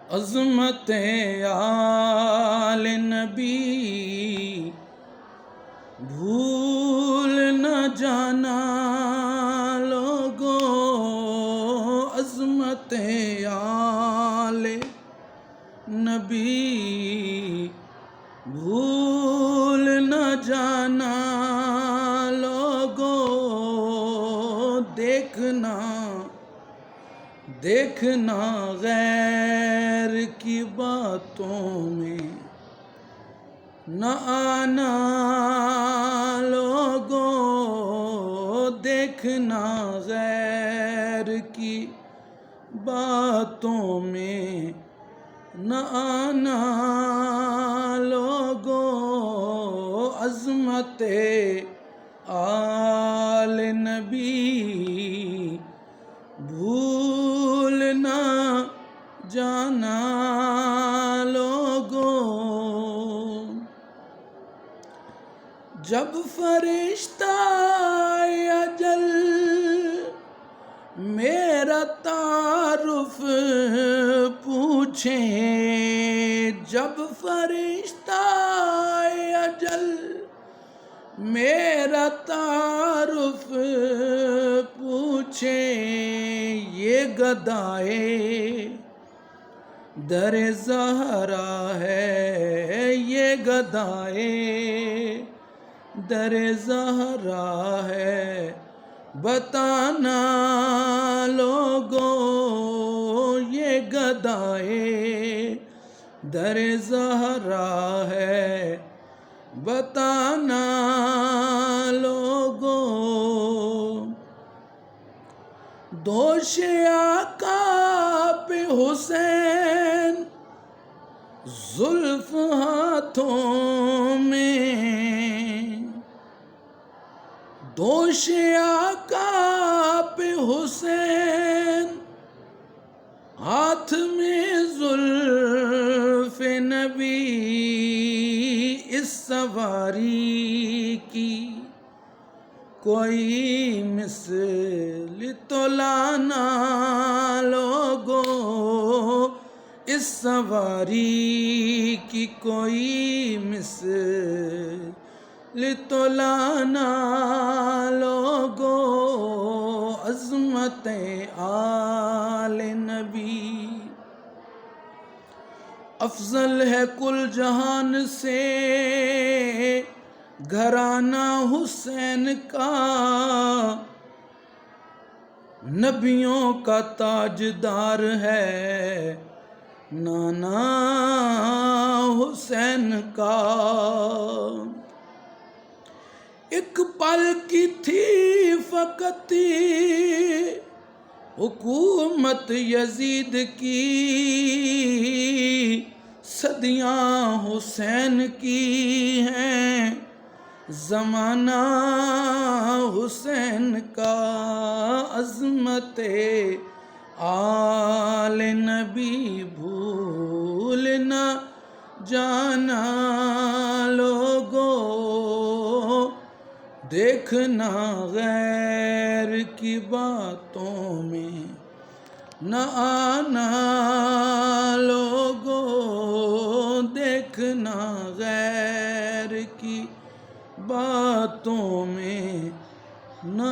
عظمت آل نبی بھول نہ جانا لوگو، عظمت آل نبی بھول نہ جانا لوگو، دیکھنا غیر کی باتوں میں نہ آنا لوگو، دیکھنا غیر کی باتوں میں نہ آنا لوگو، عظمت آل نبی بھول نہ جانا لوگو۔ جب فرشتہ اجل میرا تعارف پوچھیں، جب فرشتہ اجل میرا تعارف پوچھیں، یہ گدائے در زہرا ہے، یہ گدائے در زہرا ہے، بتانا لوگو، یہ گدائے در زہرا ہے، بتانا لوگو۔ دوش آقا پہ حسین زلف ہاتھوں میں، دوش آقا پہ حسین ہاتھ میں زلف نبی، اس سواری کی کوئی مثل تو لانا لوگو، اس سواری کی کوئی مثل تو لانا لوگو، عظمت آل نبی افضل ہے کل جہان سے، گھرانہ حسین کا نبیوں کا تاجدار ہے، نانا حسین کا۔ ایک پل کی تھی فقط حکومت یزید کی، صدیاں حسین کی ہیں، زمانہ حسین کا، عظمت آل نبی بھول نہ جانا لوگو، دیکھنا غیر کی باتوں میں نہ آنا لوگو، دیکھنا غیر کی باتوں میں نہ